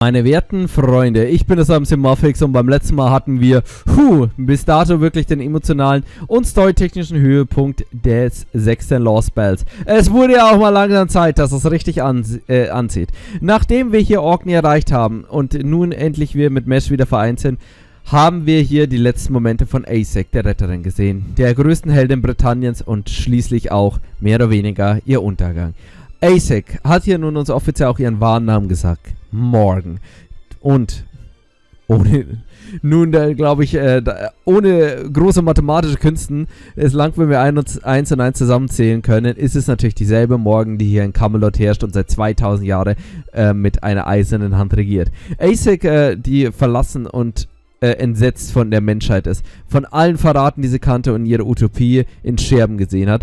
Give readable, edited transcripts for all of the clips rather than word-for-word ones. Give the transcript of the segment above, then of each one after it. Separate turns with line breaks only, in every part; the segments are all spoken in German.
Meine werten Freunde, ich bin das Simorphix und beim letzten Mal hatten wir bis dato wirklich den emotionalen und storytechnischen Höhepunkt des 6. Lostbelts. Es wurde ja auch mal langsam Zeit, dass es richtig anzieht. Nachdem wir hier Orkney erreicht haben und nun endlich wir mit Mesh wieder vereint sind, haben wir hier die letzten Momente von Aesek, der Retterin, gesehen. Der größten Heldin Britanniens und schließlich auch mehr oder weniger ihr Untergang. Aesek hat hier nun uns offiziell auch ihren wahren Namen gesagt. Morgen. Und glaube ich, ohne große mathematische Künsten, es langt, wenn wir 1 und 1 zusammenzählen können, ist es natürlich dieselbe Morgen, die hier in Camelot herrscht und seit 2000 Jahren mit einer eisernen Hand regiert. Aesek, die verlassen und entsetzt von der Menschheit ist, von allen Verraten, die sie kannte und ihre Utopie in Scherben gesehen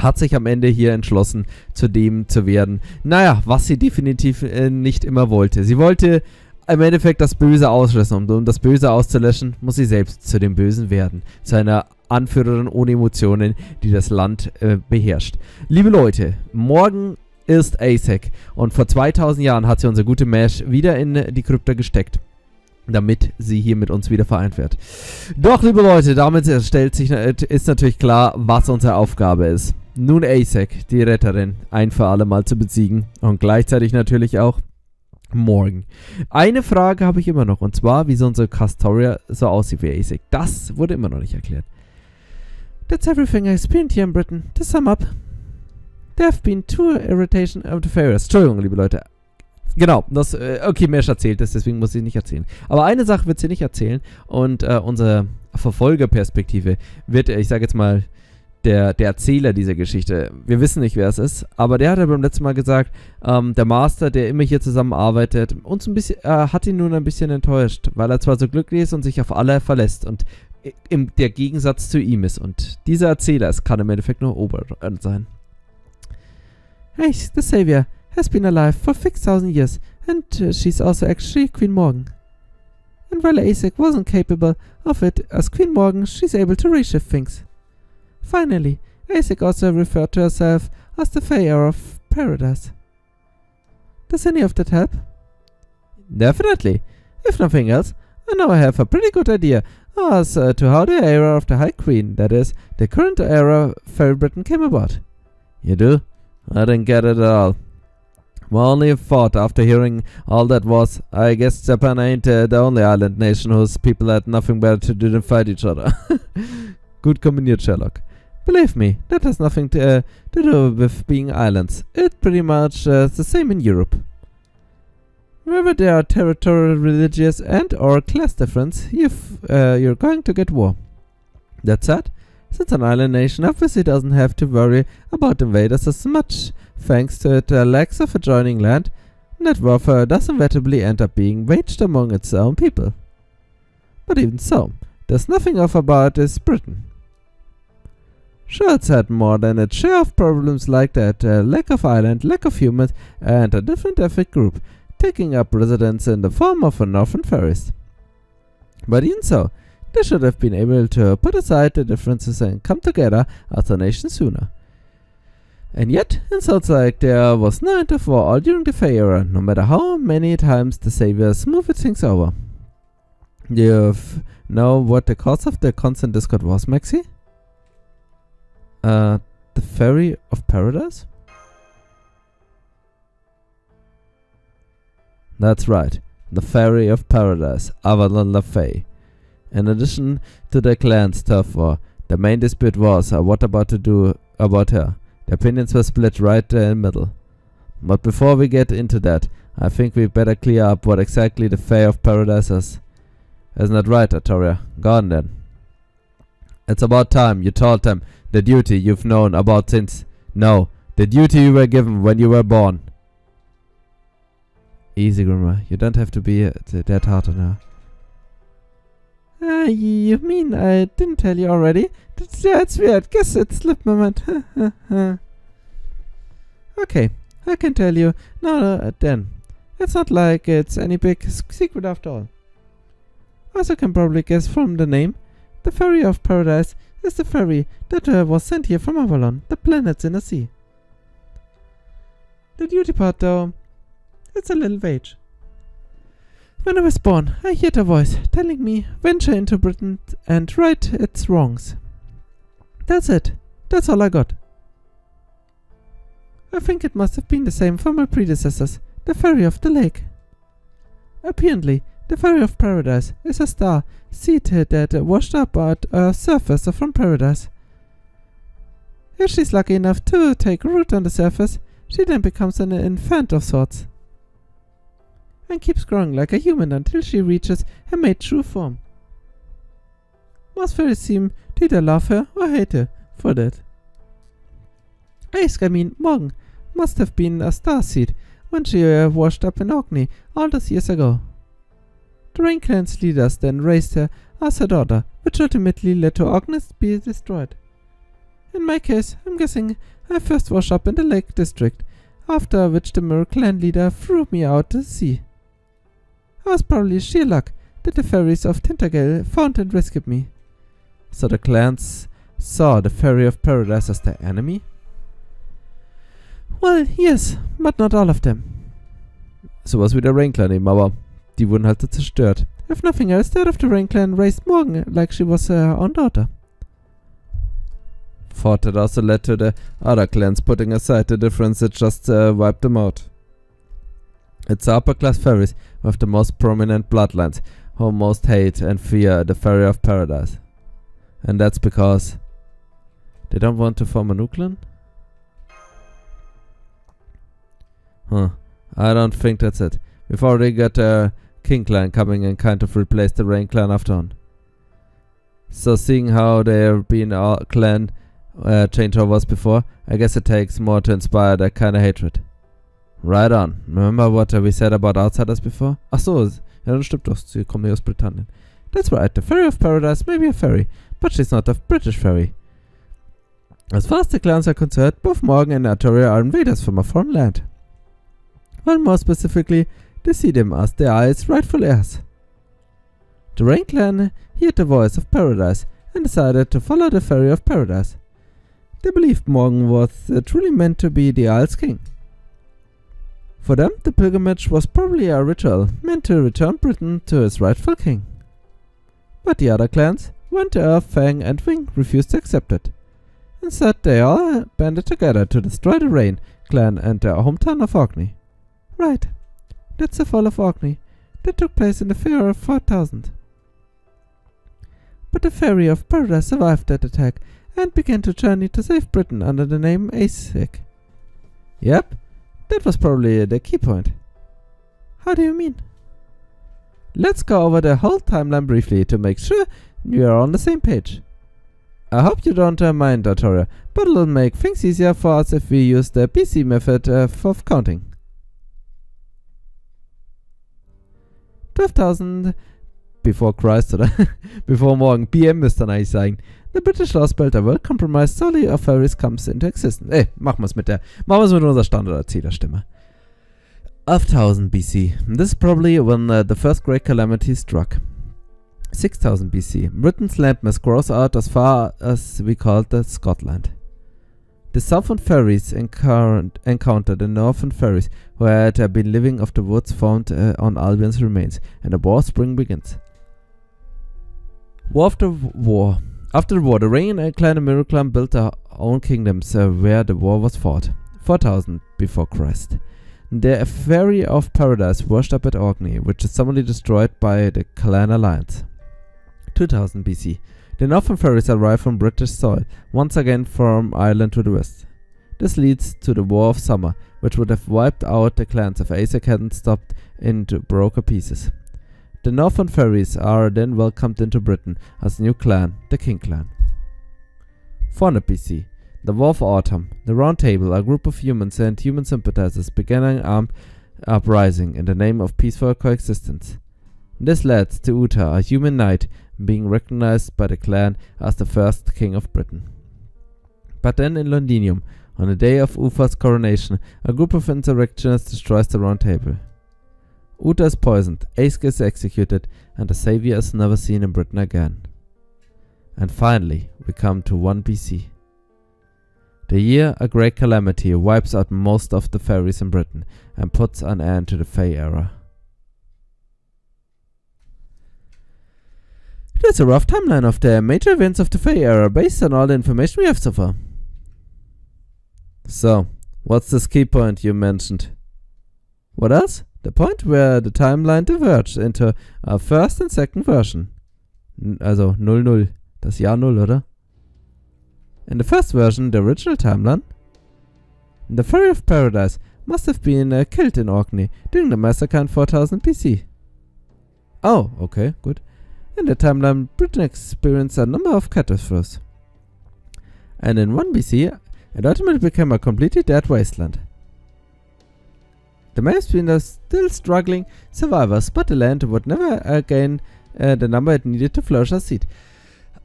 hat sich am Ende hier entschlossen, zu dem zu werden, naja, was sie definitiv nicht immer wollte. Sie wollte im Endeffekt das Böse auslöschen und um das Böse auszulöschen, muss sie selbst zu dem Bösen werden. Zu einer Anführerin ohne Emotionen, die das Land beherrscht. Liebe Leute, morgen ist Aesek und vor 2000 Jahren hat sie unsere gute Mesh wieder in die Krypta gesteckt, damit sie hier mit uns wieder vereint wird. Doch, liebe Leute, damit ist natürlich klar, was unsere Aufgabe ist. Nun Aesek, die Retterin, ein für alle Mal zu besiegen und gleichzeitig natürlich auch morgen. Eine Frage habe ich immer noch, und zwar, wieso unsere Castoria so aussieht wie Aesek. Das wurde immer noch nicht erklärt. That's everything I experienced here in Britain. To sum up, there have been 2 irritation of the Pharaohs. Entschuldigung, liebe Leute. Genau, okay, Mesh erzählt es, deswegen muss ich nicht erzählen. Aber eine Sache wird sie nicht erzählen und unsere Verfolgerperspektive wird, ich sage jetzt mal, der Erzähler dieser Geschichte. Wir wissen nicht, wer es ist, aber der hat ja beim letzten Mal gesagt, der Master, der immer hier zusammenarbeitet, uns ein bisschen, hat ihn nun ein bisschen enttäuscht, weil er zwar so glücklich ist und sich auf alle verlässt und der Gegensatz zu ihm ist. Und dieser Erzähler, es kann im Endeffekt nur Oberon sein. Hey, the Savior has been alive for 6,000 years, and she's also actually Queen Morgan. And while Aesek wasn't capable of it, as Queen Morgan, she's able to reshift things. Finally, Aesek also referred to herself as the Fae of Paradise. Does any of that help? Definitely. If nothing else, I now have a pretty good idea as to how the era of the High Queen, that is, the current era Fairy Britain, came about. You do? I didn't get it at all. My only thought after hearing all that was, I guess Japan ain't the only island nation whose people had nothing better to do than fight each other. Gut kombiniert, Sherlock. Believe me, that has nothing to do with being islands. It's pretty much the same in Europe. Wherever there are territorial, religious and or class difference, you're going to get war. That said, since an island nation obviously doesn't have to worry about invaders as much, thanks to its lacks of adjoining land, that warfare does inevitably end up being waged among its own people. But even so, there's nothing off about this Britain. Sure, it's had more than its share of problems like that, lack of island, lack of humans, and a different ethnic group taking up residence in the form of the northern fairies. But even so, they should have been able to put aside the differences and come together as a nation sooner. And yet, it sounds like there was no end of war all during the Fae era, no matter how many times the Savior smoothed things over. Do you know what the cause of the constant discord was, Maxi? The Fairy of Paradise? That's right, the Fairy of Paradise, Avalon le Fae. In addition to the clan's turf war, the main dispute was what about to do about her. The opinions were split right in the middle. But before we get into that, I think we better clear up what exactly the Fae of Paradise is. Isn't that right, Artoria? Go on then. It's about time you told them the duty you've known about since... No, the duty you were given when you were born. Easy, Grimmer. You don't have to be that hard on her. You mean I didn't tell you already? That's weird. Guess it slipped my mind. Okay, I can tell you. No, then. It's not like it's any big secret after all. As you can probably guess from the name, the Fairy of Paradise is the fairy that was sent here from Avalon, the planets in the sea. The duty part, though, it's a little vague. When I was born, I heard a voice telling me, venture into Britain and right its wrongs. That's it. That's all I got. I think it must have been the same for my predecessors, the Fairy of the Lake. Apparently, the Fairy of Paradise is a star seated that washed up at a surface from paradise. If she's lucky enough to take root on the surface, she then becomes an infant of sorts, and keeps growing like a human until she reaches her made true form. Most fairies seem to either love her or hate her for that. Morgan must have been a starseed when she washed up in Orkney all those years ago. The Rain Clan's leaders then raised her as her daughter, which ultimately led to Orkney being destroyed. In my case, I'm guessing I first washed up in the Lake District, after which the Mirror Clan leader threw me out to sea. It was probably sheer luck that the fairies of Tintagel found and rescued me. So the clans saw the Fairy of Paradise as their enemy? Well, yes, but not all of them. Sowas wie der Rain Clan eben, aber die wurden halt so zerstört. If nothing else, that of the Rain Clan raised Morgan like she was her own daughter. Thought that also led to the other clans putting aside the difference that just wiped them out. It's the upper class fairies with the most prominent bloodlines who most hate and fear the Fairy of Paradise. And that's because they don't want to form a new clan? I don't think that's it. We've already got a King clan coming and kind of replaced the Rain clan after on. So seeing how they've been a clan changeovers before, I guess it takes more to inspire that kind of hatred. Right on. Remember what we said about outsiders before? Ach so, ja, das stimmt doch. Sie kommen nicht aus Britannien. That's right. The Fairy of Paradise may be a fairy, but she's not a British fairy. As far as the clans are concerned, both Morgan and Arturia are invaders from a foreign land. Well, more specifically, they see them as their rightful heirs. The Rain clan heard the voice of Paradise and decided to follow the Fairy of Paradise. They believed Morgan was truly meant to be the Isle's king. For them, the pilgrimage was probably a ritual meant to return Britain to its rightful king. But the other clans, Winter, Fang and Wing, refused to accept it. Instead, they all banded together to destroy the Rain clan and their hometown of Orkney. Right, that's the fall of Orkney. That took place in the year 4000. But the Fairy of Paradise survived that attack and began to journey to save Britain under the name Aesek. Yep, that was probably the key point. How do you mean? Let's go over the whole timeline briefly to make sure we are on the same page. I hope you don't mind, Arturia, but it'll make things easier for us if we use the BC method of counting. 12,000 before Christ, oder? Before Morgan, PM müsste dann eigentlich sagen. The British Lostbelt, a world compromised solely of fairies, comes into existence. Machen wir es mit unserer Standard-Erzählerstimme. 11,000 BC. This is probably when the first great calamity struck. 6,000 BC. Britain's landmass grows out as far as we call the Scotland. The southern fairies encountered the northern fairies who had been living off the woods found on Albion's remains, and the war spring begins. After the war, the Rain clan and Mirror clan built their own kingdoms where the war was fought. 4,000 before Christ. The Fairy of Paradise washed up at Orkney, which is suddenly destroyed by the Clan Alliance. 2000 BC. The northern fairies arrive from British soil, once again from Ireland to the west. This leads to the War of Summer, which would have wiped out the clans if Aesek hadn't stopped into broken pieces. The northern fairies are then welcomed into Britain as a new clan, the King clan. 400 BC. The War of Autumn. The Round Table, a group of humans and human sympathizers, began an armed uprising in the name of peaceful coexistence. This led to Uta, a human knight, being recognized by the clan as the first king of Britain. But then in Londinium, on the day of Ufa's coronation, a group of insurrectionists destroys the Round Table. Uta is poisoned, Aesek is executed, and the savior is never seen in Britain again. And finally, we come to 1 BC. The year a great calamity wipes out most of the fairies in Britain and puts an end to the Fae era. That's a rough timeline of the major events of the Fae era based on all the information we have so far. So, what's this key point you mentioned? What else? The point where the timeline diverged into a first and second version. Also 00, das Jahr 0, oder? In the first version, the original timeline, the Fairy of Paradise must have been killed in Orkney during the massacre in 4000 BC. Oh, okay, good. In the timeline, Britain experienced a number of catastrophes. And in 1 BC, it ultimately became a completely dead wasteland. The Main are still struggling survivors, but the land would never again the number it needed to flourish as seed.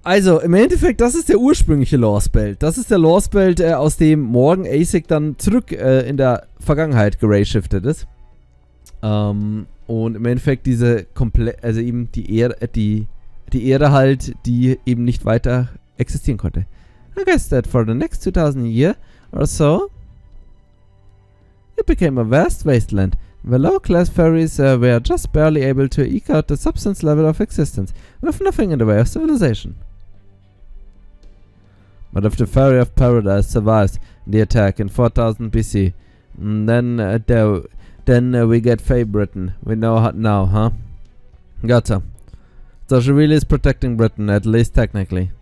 Also, im Endeffekt, das ist der ursprüngliche Lostbelt. Das ist der Lostbelt, aus dem morgen ASIC dann zurück in der Vergangenheit gerayshiftet ist. Und im Endeffekt diese also eben die Erde halt, die eben nicht weiter existieren konnte. I guess that for the next 2000 years or so, it became a vast wasteland, where low-class fairies were just barely able to eke out the substance level of existence, with nothing in the way of civilization. But if the Fairy of Paradise survives the attack in 4000 BC, then we get Fae Britain. We know how now, huh? Gotcha. So she really is protecting Britain, at least technically.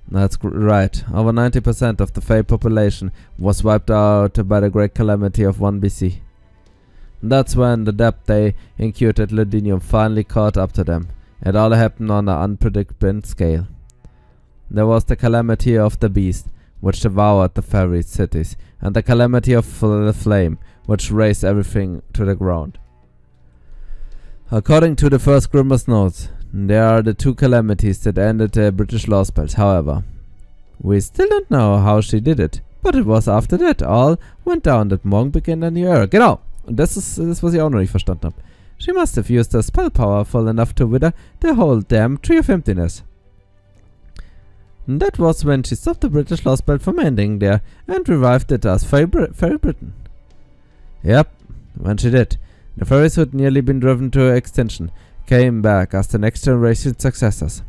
That's right. Over 90% of the Fae population was wiped out by the Great Calamity of 1 BC. That's when the depth they incurred at Ludinium finally caught up to them. It all happened on an unpredictable scale. There was the calamity of the beast, which devoured the fairy cities, and the calamity of the flame, which razed everything to the ground. According to the first Grimmer's notes, there are the two calamities that ended the British Lostbelt, however. We still don't know how she did it, but it was after that all went down that Morgan began a new era. Genau, und das ist das, was ich auch noch nicht verstanden habe. She must have used her spell powerful enough to wither the whole damn Tree of Emptiness. And that was when she stopped the British Lostbelt from ending there and revived it as Fairy Britain. Yep, when she did, the fairies who had nearly been driven to extinction came back as the next generation's successors.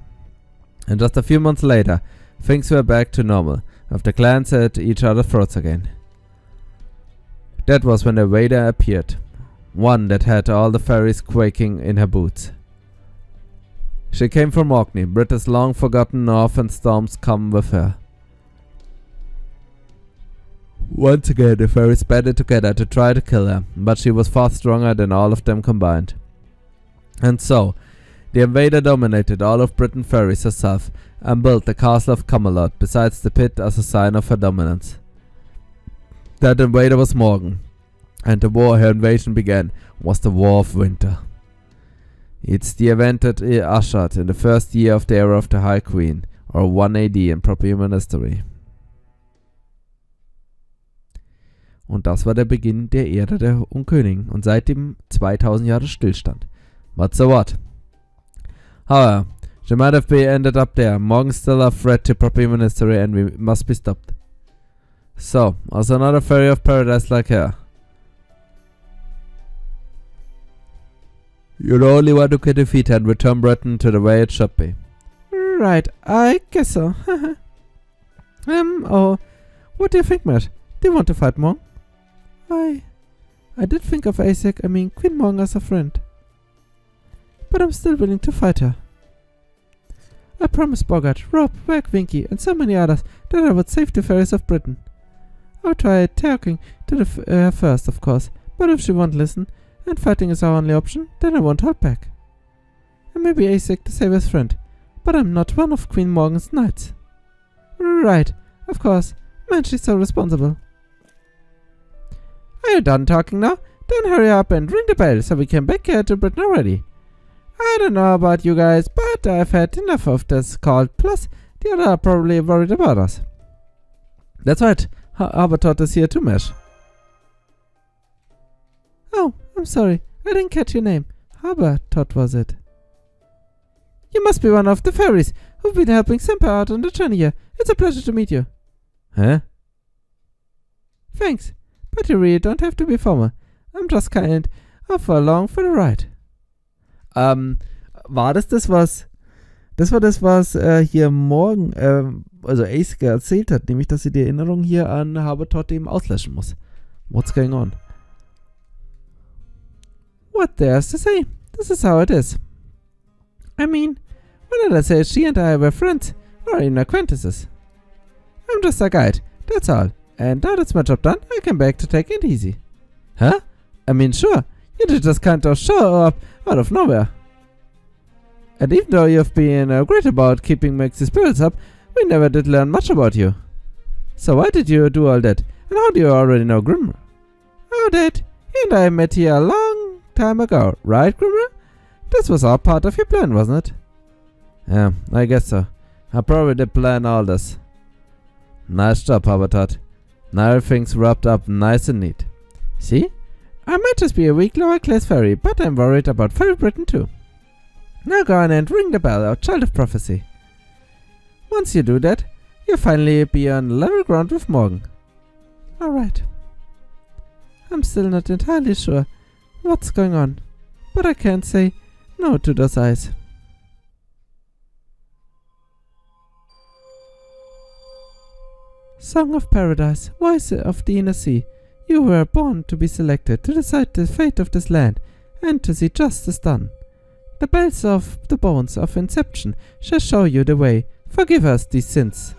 And just a few months later, things were back to normal, with the clans at each other's throats again. That was when the Vader appeared, one that had all the fairies quaking in her boots. She came from Orkney, Britain's long-forgotten north, and storms come with her. Once again, the fairies banded together to try to kill her, but she was far stronger than all of them combined. And so, the invader dominated all of Britain fairies herself, and built the castle of Camelot besides the pit as a sign of her dominance. That invader was Morgan, and the war her invasion began was the War of Winter. It's the event that ushered in the first year of the era of the High Queen, or 1 AD in proper human history. Und das war der Beginn der Ära der Unkönigin und seitdem 2000 Jahre Stillstand. But so what? However, she might have ended up there. Morgan's still a threat to proper human history and we must be stopped. So, also another Fairy of Paradise like her. You're the only one who can defeat her and return Britain to the way it should be. Right, I guess so. Oh, what do you think, Matt? Do you want to fight Morgan? I did think of Queen Morgan as a friend. But I'm still willing to fight her. I promised Bogart, Rob, Wag, Winky, and so many others that I would save the fairies of Britain. I'll try talking to her first, of course, but if she won't listen, and fighting is our only option, then I won't hold back. I may be ASIC to save his friend, but I'm not one of Queen Morgan's knights. Right, of course, man, she's so responsible. Are you done talking now? Then hurry up and ring the bell so we can back here to Britain already. I don't know about you guys, but I've had enough of this call, plus the others are probably worried about us. That's right, Habertot is here too, Mesh. Oh, I'm sorry, I didn't catch your name. Habertot was it? You must be one of the fairies who've been helping Semper out on the journey here. It's a pleasure to meet you. Huh? Thanks, but you really don't have to be formal. I'm just kind of along for the ride. War das, was Das war das, was hier morgen, also Ace erzählt hat, nämlich, dass sie die Erinnerung hier an Habertot eben auslöschen muss. What's going on? What there's to say? This is how it is. I mean, when did I say she and I were friends, or even acquaintances? I'm just a guide, that's all. And now that's my job done, I came back to take it easy. Huh? I mean, sure, you did just kind of show up out of nowhere. And even though you've been great about keeping Max's spirits up, we never did learn much about you. So why did you do all that? And how do you already know Grimmer? Oh, that. He and I met here a long time ago, right, Grimmer? This was all part of your plan, wasn't it? Yeah, I guess so. I probably did plan all this. Nice job, Habertot. Now everything's wrapped up nice and neat. See? I might just be a weak lower class fairy, but I'm worried about Fairy Britain too. Now go on and ring the bell, our child of prophecy. Once you do that, you'll finally be on level ground with Morgan. Alright. I'm still not entirely sure what's going on, but I can't say no to those eyes. Song of Paradise, voice of the inner sea, you were born to be selected to decide the fate of this land and to see justice done. The bells of the bones of Inception shall show you the way. Forgive us these sins.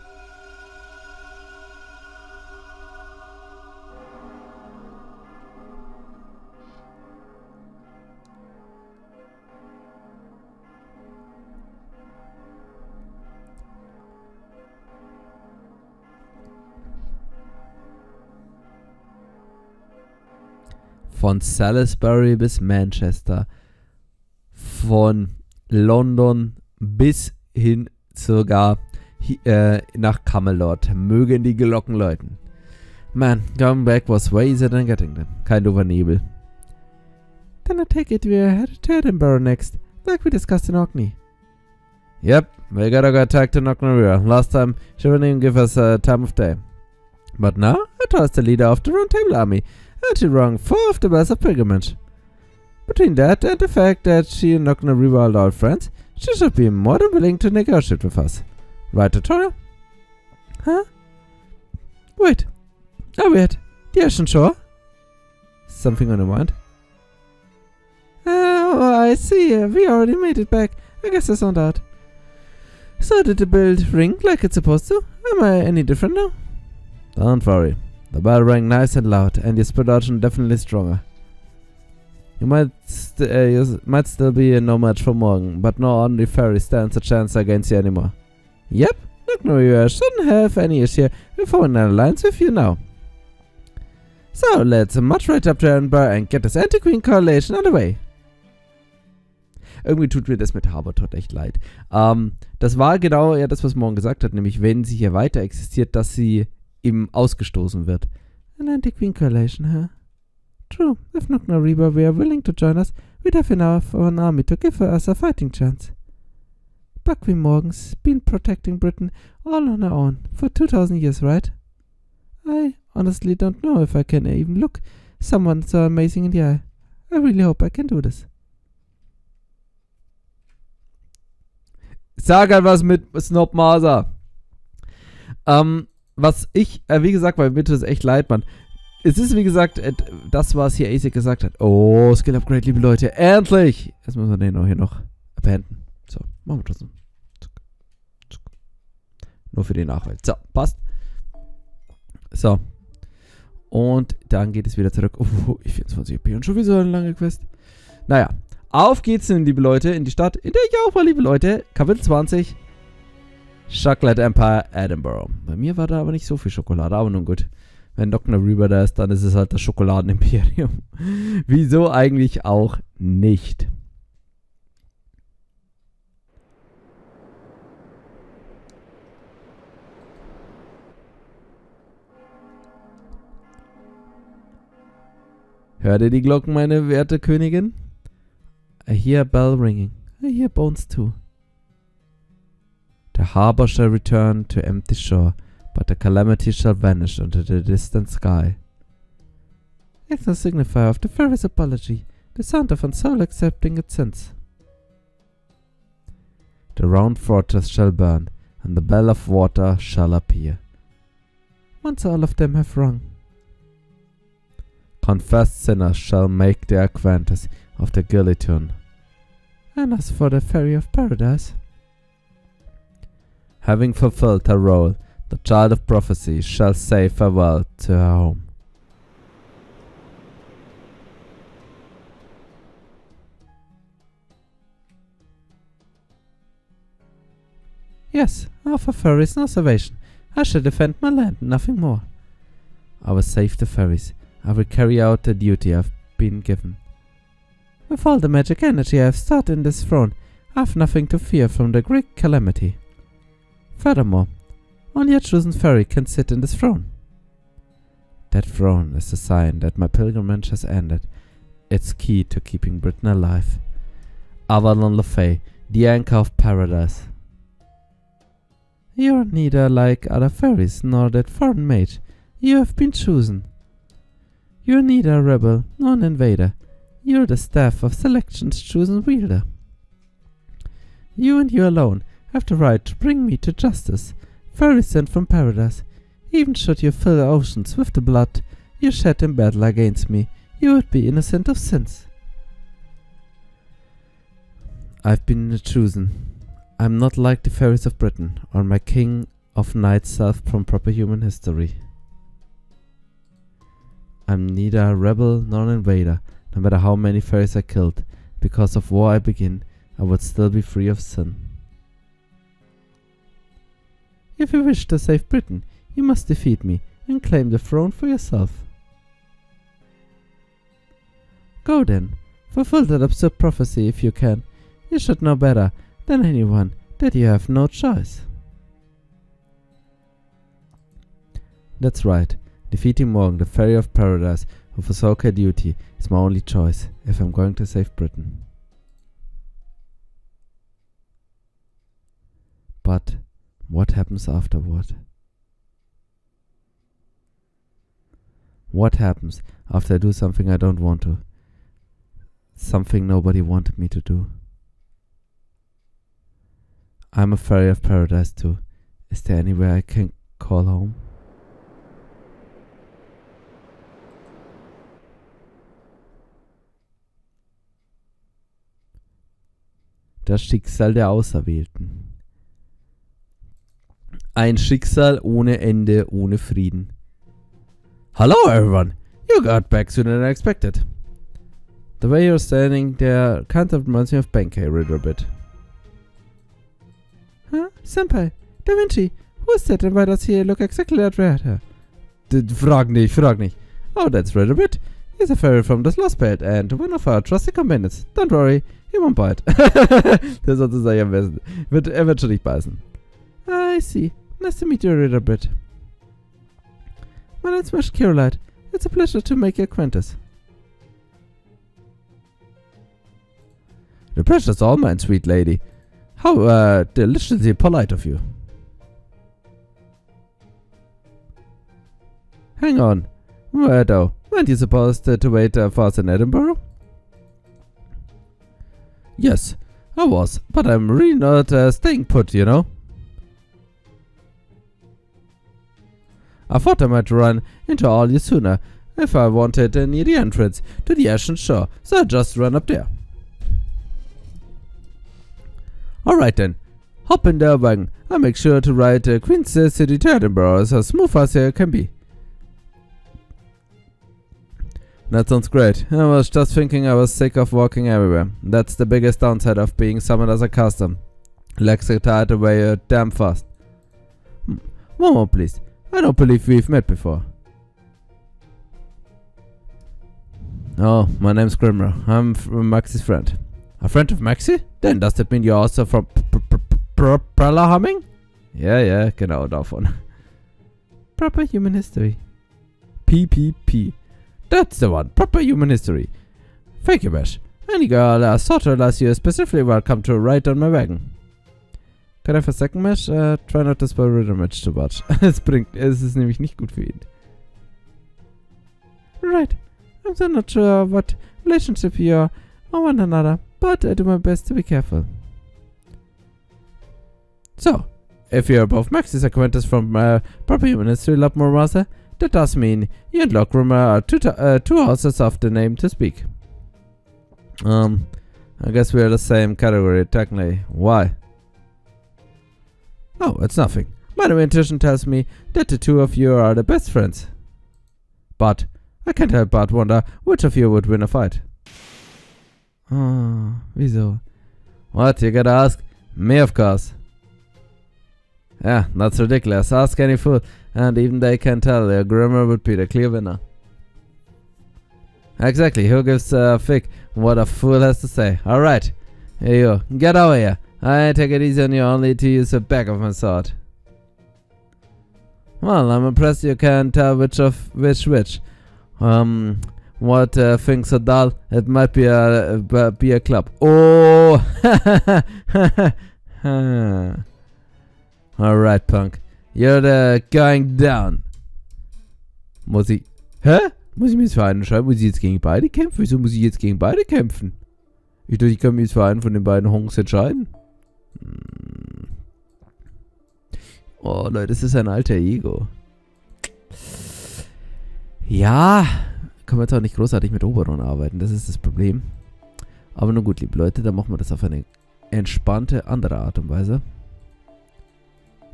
Von Salisbury bis Manchester, von London bis hin sogar nach Camelot. Mögen die Glocken läuten. Man, going back was way easier than getting them. Kein doofer Nebel. Then I take it we're headed to Edinburgh next, like we discussed in Orkney. Yep, we gotta go attack the Knocknaria. Last time, she wouldn't even give us a time of day. But now, I trust the leader of the Round Table Army, and she rung 4 of the bells of pilgrimage. Between that and the fact that she and Knocknaria are old friends, she should be more than willing to negotiate with us. Right, Tutorial? Huh? Wait. Oh, wait. The ocean shore? Something on your mind? Oh, I see. We already made it back. I guess I found out. So did the bell ring like it's supposed to? Am I any different now? Don't worry. The bell rang nice and loud, and your production definitely stronger. You might still be a no match for Morgan, but no ordinary fairy stands a chance against you anymore. Yep, Knocknaria shouldn't have any issue with forming an alliance with you now. So, let's march right up to Edinburgh and get this Anti-Queen Coalition on the way. Irgendwie tut mir das mit Habertot echt leid. Das war genau ja das, was Morgan gesagt hat, nämlich wenn sie hier weiter existiert, dass sie eben ausgestoßen wird. An Anti-Queen Coalition, huh? True, if Knocknaria were willing to join us, we'd have enough of an army to give us a fighting chance. But Queen Morgan's been protecting Britain all on her own for 2000 years, right? I honestly don't know if I can even look someone so amazing in the eye. I really hope I can do this. Sag halt was mit Snob Masa. Was ich, wie gesagt, weil mir tut es echt leid, Mann. Es ist, wie gesagt, das, was hier ASIC gesagt hat. Oh, Skill Upgrade, liebe Leute. Endlich! Jetzt müssen wir den auch hier noch beenden. So, machen wir trotzdem. Nur für den Nachwelt. So, passt. So. Und dann geht es wieder zurück. Oh, 24 EP und schon wieder so eine lange Quest. Naja, auf geht's nun, liebe Leute, in die Stadt, in der ich auch war, liebe Leute. Kapitel 20. Chocolate Empire Edinburgh. Bei mir war da aber nicht so viel Schokolade, aber nun gut. Wenn Knocknaria da ist, dann ist es halt das Schokoladenimperium. Wieso eigentlich auch nicht? Hört ihr die Glocken, meine werte Königin? I hear a bell ringing. I hear bones too. The harbor shall return to empty shore, but the calamity shall vanish into the distant sky. It's no signifier of the fairy's apology, the sound of one soul accepting its sins. The round fortress shall burn, and the bell of water shall appear. Once all of them have rung, confessed sinners shall make their acquaintance of the guillotine. And as for the Fairy of Paradise, having fulfilled her role, the child of prophecy shall say farewell to her home. Yes, I offer fairies no salvation. I shall defend my land, nothing more. I will save the fairies. I will carry out the duty I have been given. With all the magic energy I have stored in this throne, I have nothing to fear from the great calamity. Furthermore, only a chosen fairy can sit in this throne. That throne is a sign that my pilgrimage has ended. It's key to keeping Britain alive. Avalon le Fae, the anchor of paradise. You are neither like other fairies nor that foreign mage. You have been chosen. You are neither a rebel nor an invader. You are the staff of selection's chosen wielder. You and you alone have the right to bring me to justice, fairies sent from paradise. Even should you fill the oceans with the blood you shed in battle against me, you would be innocent of sins. I've been chosen. I'm not like the fairies of Britain, or my king of knights self from proper human history. I'm neither a rebel nor an invader, no matter how many fairies I killed. Because of war I begin, I would still be free of sin. If you wish to save Britain, you must defeat me and claim the throne for yourself. Go then, fulfill that absurd prophecy if you can. You should know better than anyone that you have no choice. That's right. Defeating Morgan, the Fairy of Paradise, who forsook her duty, is my only choice if I'm going to save Britain. But what happens afterward? What happens after I do something I don't want to? Something nobody wanted me to do. I'm a Fairy of Paradise too. Is there anywhere I can call home? Das Schicksal der Auserwählten. Ein Schicksal ohne Ende, ohne Frieden. Hello everyone! You got back sooner than I expected. The way you're standing there kind of reminds me of Benkei a little bit. Huh? Senpai, Da Vinci, who is that and why does he look exactly like her? Frag nicht. Oh, that's right a bit. He's a fairy from the Lostbelt and one of our trusty companions. Don't worry, he won't bite. Der sollte sich am besten. Er wird schon nicht beißen. I see. Nice to meet you a little bit. My name's Mash Kirolite. It's a pleasure to make your acquaintance. The pleasure's all mine, sweet lady. How deliciously polite of you. Hang on. Where though? Weren't you supposed to wait for us in Edinburgh? Yes, I was, but I'm really not staying put, you know. I thought I might run into all you sooner if I wanted near the entrance to the Ashen Shore, so I just ran up there. Alright then, hop in the wagon. I'll make sure to ride Queen's City to Edinburgh as smooth as it can be. That sounds great. I was just thinking I was sick of walking everywhere. That's the biggest downside of being summoned as a custom. Legs get tired away damn fast. One more please. I don't believe we've met before. Oh, my name's Grimmer. I'm Maxie's friend. A friend of Maxie? Then does that mean you're also from Propeller Humming? Ja, genau davon. Proper Human History. PPP. That's the one. Proper Human History. Thank you, Bash. Any girl sought to last year specifically welcome to ride on my wagon. Can I have a second Mesh? Try not to spoil Rhythm Match too much. Es ist nämlich nicht gut für ihn. Right. I'm still not sure what relationship you are or one another, but I do my best to be careful. So, if you're above Max's acquaintance from proper human history, Lopmore Master, that does mean you and Lockroom are two houses of the name to speak. I guess we're the same category, technically. Why? Oh, it's nothing. My intuition tells me that the two of you are the best friends. But I can't help but wonder which of you would win a fight. Wieso? What, you gotta ask? Me, of course. Yeah, that's ridiculous. Ask any fool, and even they can tell their Grimmer would be the clear winner. Exactly, who gives a fig what a fool has to say? Alright, here you, get over here. I take it easy on you only to use the back of my sword. Well, I'm impressed you can tell which of which. What things so dull? It might be a club. Oh! Alright, Punk. You're going down. Muss ich... Hä? Muss ich mich jetzt für einen entscheiden? Muss ich jetzt gegen beide kämpfen? Wieso muss ich jetzt gegen beide kämpfen? Ich dachte, ich kann mich jetzt für einen von den beiden Honks entscheiden. Oh, Leute, das ist ein alter Ego. Ja, kann man jetzt auch nicht großartig mit Oberon arbeiten, das ist das Problem. Aber nun gut, liebe Leute, dann machen wir das auf eine entspannte andere Art und Weise.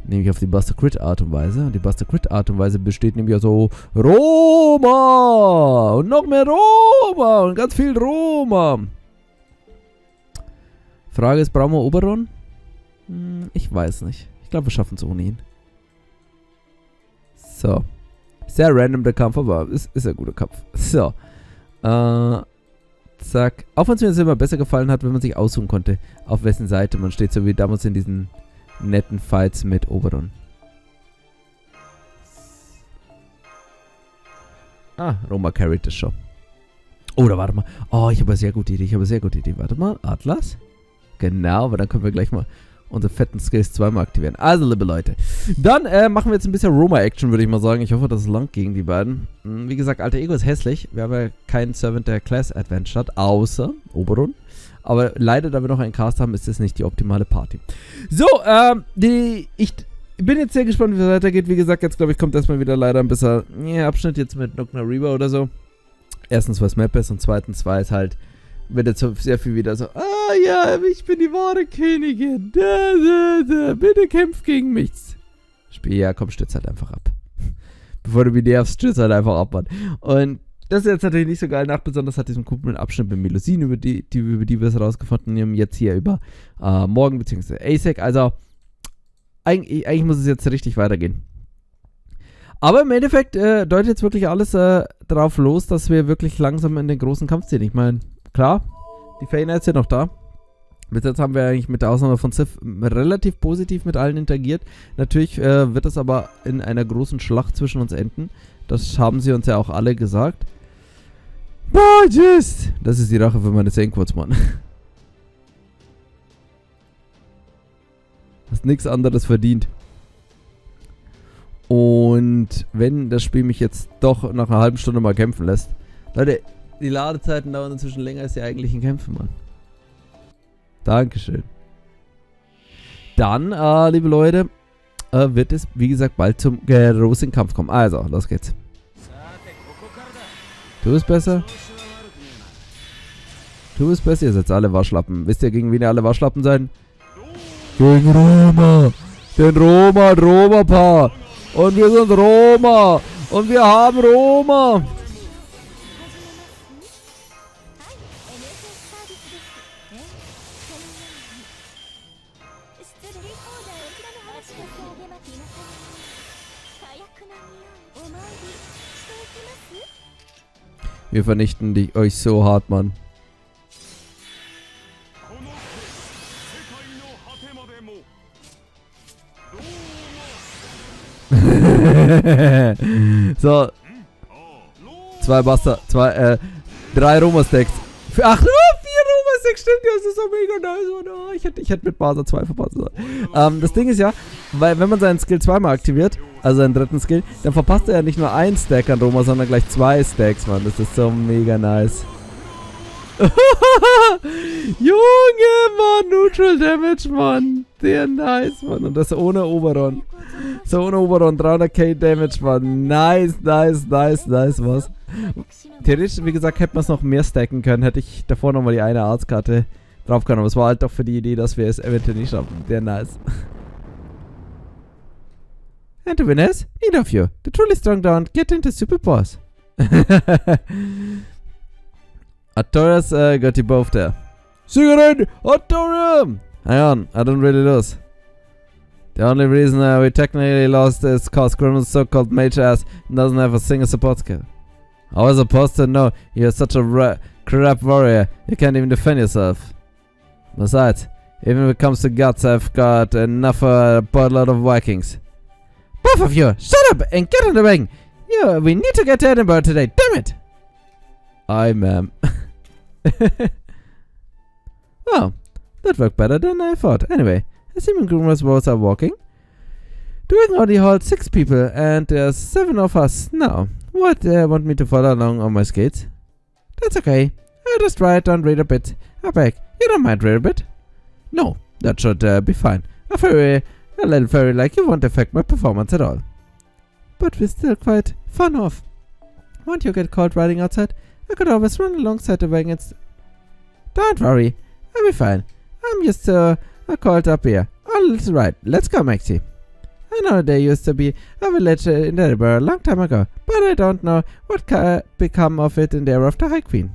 Nämlich auf die Buster Crit Art und Weise. Und die Buster Crit Art und Weise besteht nämlich so Roma! Und noch mehr Roma! Und ganz viel Roma! Frage ist, brauchen wir Oberon? Ich weiß nicht. Ich glaube, wir schaffen es ohne ihn. So. Sehr random der Kampf, aber ist ein guter Kampf. So. Zack. Auch wenn es mir jetzt immer besser gefallen hat, wenn man sich aussuchen konnte, auf wessen Seite man steht, so wie damals in diesen netten Fights mit Oberon. Roma carried das schon. Oder warte mal. Oh, ich habe eine sehr gute Idee. Warte mal, Atlas. Genau, aber dann können wir gleich mal unsere fetten Skills zweimal aktivieren. Also, liebe Leute, dann machen wir jetzt ein bisschen Roma-Action, würde ich mal sagen. Ich hoffe, das ist lang gegen die beiden. Wie gesagt, Alter Ego ist hässlich. Wir haben ja keinen Servant, der Class Advantage hat, außer Oberon. Aber leider, da wir noch einen Cast haben, ist das nicht die optimale Party. So, ich bin jetzt sehr gespannt, wie es weitergeht. Wie gesagt, jetzt glaube ich, kommt erstmal wieder leider ein bisschen Abschnitt jetzt mit Nocna Reaver oder so. Erstens, was Map ist und zweitens, weil es halt wird jetzt so sehr viel wieder so, ja, ich bin die wahre Königin. Bitte kämpf gegen mich. Spiel, ja, komm, stürz halt einfach ab. Bevor du mich nervst, stürz halt einfach ab, Mann. Und das ist jetzt natürlich nicht so geil nach, besonders hat diesen coolen Abschnitt mit Melusine, über die wir es herausgefunden haben, jetzt hier über Morgen bzw. ASEC. Also, eigentlich muss es jetzt richtig weitergehen. Aber im Endeffekt deutet jetzt wirklich alles darauf los, dass wir wirklich langsam in den großen Kampf ziehen. Ich meine, klar, die Fae ist ja noch da. Bis jetzt haben wir eigentlich mit der Ausnahme von Sif relativ positiv mit allen interagiert. Natürlich wird es aber in einer großen Schlacht zwischen uns enden. Das haben sie uns ja auch alle gesagt. Magiers! Das ist die Rache für meine Senquots, Mann. Hast nichts anderes verdient. Und wenn das Spiel mich jetzt doch nach einer halben Stunde mal kämpfen lässt. Leute, die Ladezeiten dauern inzwischen länger als die eigentlichen Kämpfe, Mann. Dankeschön. Dann, liebe Leute, wird es, wie gesagt, bald zum großen Kampf kommen. Also, los geht's. Du bist besser? Du bist besser? Ihr seid alle Waschlappen. Wisst ihr, gegen wen ihr alle Waschlappen seid? Gegen Roma. Den Roma-Paar. Und wir sind Roma. Und wir haben Roma. Wir vernichten euch so hart, Mann. So. 2 Buster, 3 Roma-Stacks. Ach, 4 Roma-Stacks, stimmt, das ist so mega nice. Ich hätte mit Baser 2 verpasst. Das Ding ist ja, weil wenn man seinen Skill zweimal aktiviert, also seinen dritten Skill, dann verpasst er ja nicht nur einen Stack an Roma, sondern gleich 2 Stacks, Mann. Das ist so mega nice. Junge, Mann, Neutral Damage, Mann. Der nice, Mann. Und das ohne Oberon. So ohne Oberon, 300k Damage, Mann. Nice, was. Theoretisch, wie gesagt, hätte man es noch mehr stacken können. Hätte ich davor nochmal die eine Arztkarte drauf können. Aber es war halt doch für die Idee, dass wir es eventuell nicht schaffen. Der nice. And the winners, neither of you. The truly strong don't get into Super Boss. Artorias got you both there. Cigarette! Artorium! Hang on, I don't really lose. The only reason we technically lost is cause Grimmel's so-called mage ass doesn't have a single support skill. I was supposed to know you're such a crap warrior, you can't even defend yourself. Besides, even when it comes to guts, I've got enough for a boatload of Vikings. Both of you, shut up and get in the ring! We need to get to Edinburgh today, damn it! Aye, ma'am. Well, that worked better than I thought. Anyway, assuming Groomers boats are walking, the ring only holds 6 people, and there's 7 of us now. What, want me to follow along on my skates? That's okay. I'll just try it, don't read a bit. I beg, you don't mind read a bit? No, that should be fine. A little fairy like you won't affect my performance at all. But we're still quite fun off. Won't you get caught riding outside? I could always run alongside the wagon. Don't worry, I'll be fine. I'm used to a cold up here. Oh, right, let's go, Maxie. I know there used to be a village in Edinburgh a long time ago, but I don't know what become of it in the era of the High Queen.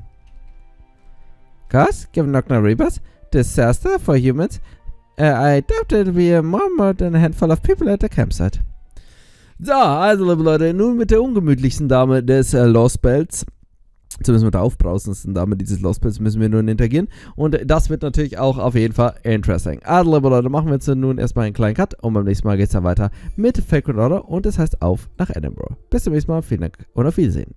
Cause, given Knockner Reapers, disaster for humans, I doubt it'll be more than a handful of people at the campsite. So, also liebe Leute, nun mit der ungemütlichsten Dame des Lostbelts. Zumindest mit der aufbrausendsten Dame dieses Lostbelts müssen wir nun interagieren. Und das wird natürlich auch auf jeden Fall interesting. Also liebe Leute, machen wir jetzt nun erstmal einen kleinen Cut. Und beim nächsten Mal geht es dann weiter mit Fake Order. Und das heißt auf nach Edinburgh. Bis zum nächsten Mal, vielen Dank und auf Wiedersehen.